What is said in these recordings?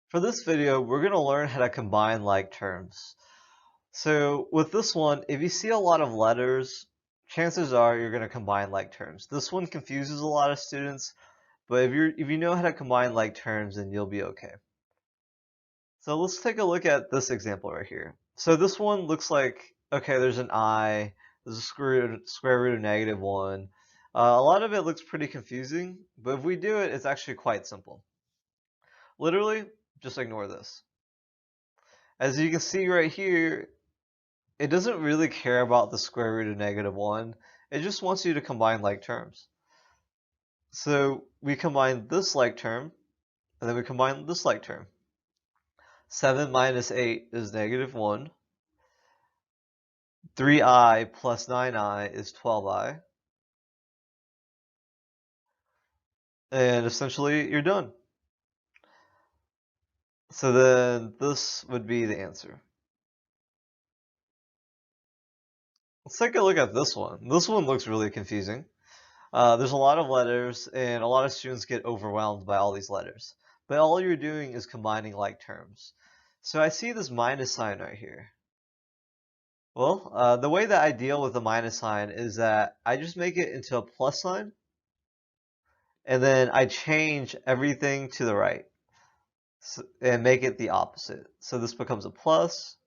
For this video, we're going to learn how to combine like terms. So with this one, if you see a lot of letters, chances are you're going to combine like terms. This one confuses a lot of students, but if you know how to combine like terms, then you'll be okay. So let's take a look at this example right here. So this one looks like, okay, there's an I, there's a square root of -1. A lot of it looks pretty confusing, but if we do it, it's actually quite simple. Literally, just ignore this. As you can see right here, it doesn't really care about the square root of -1. It just wants you to combine like terms. So we combine this like term, and then we combine this like term. 7 minus 8 is -1. 3i plus 9i is 12i. And essentially, you're done. So then this would be the answer. Let's take a look at this one. This one looks really confusing. There's a lot of letters, and a lot of students get overwhelmed by all these letters. But all you're doing is combining like terms. So I see this minus sign right here. Well, the way that I deal with the minus sign is that I just make it into a plus sign, and then I change everything to the right and make it the opposite. So this becomes a plus,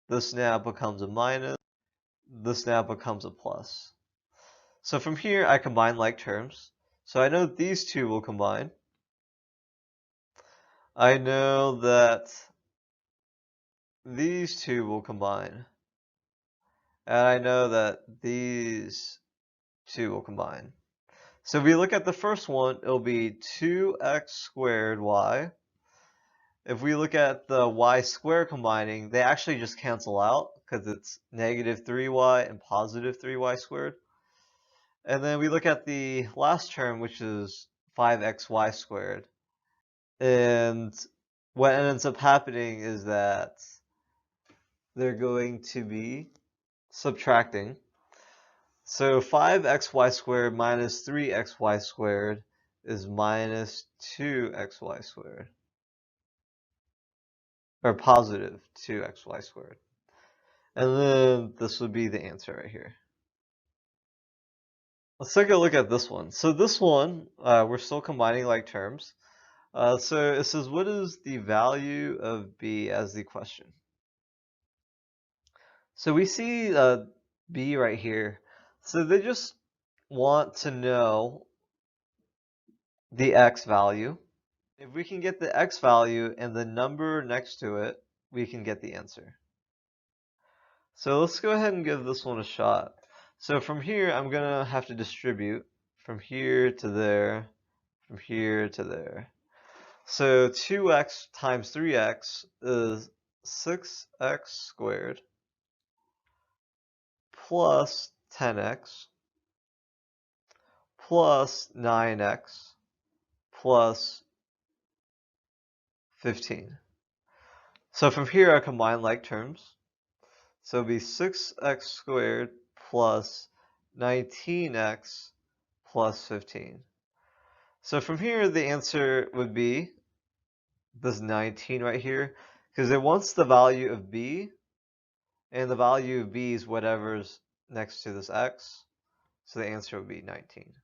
this now becomes a minus, this now becomes a plus. So from here, I combine like terms. So I know these two will combine. I know that these two will combine. And I know that these two will combine. So if we look at the first one, it'll be 2x squared y. If we look at the y squared combining, they actually just cancel out because it's -3y and +3y squared. And then we look at the last term, which is 5xy squared. And what ends up happening is that they're going to be subtracting. So 5xy squared minus 3xy squared is minus 2xy squared. Or positive 2xy squared. And then this would be the answer right here. Let's take a look at this one. So this one, we're still combining like terms. So it says, what is the value of b as the question? So we see b right here. So they just want to know the x value. If we can get the x value and the number next to it, we can get the answer. So let's go ahead and give this one a shot. So from here, I'm going to have to distribute from here to there, from here to there. So 2x times 3x is 6x squared plus 10x plus 9x plus 15. So from here, I combine like terms. So it'll be 6x squared plus 19x plus 15. So from here, the answer would be this 19 right here, because it wants the value of b, and the value of b is whatever's next to this x. So the answer would be 19.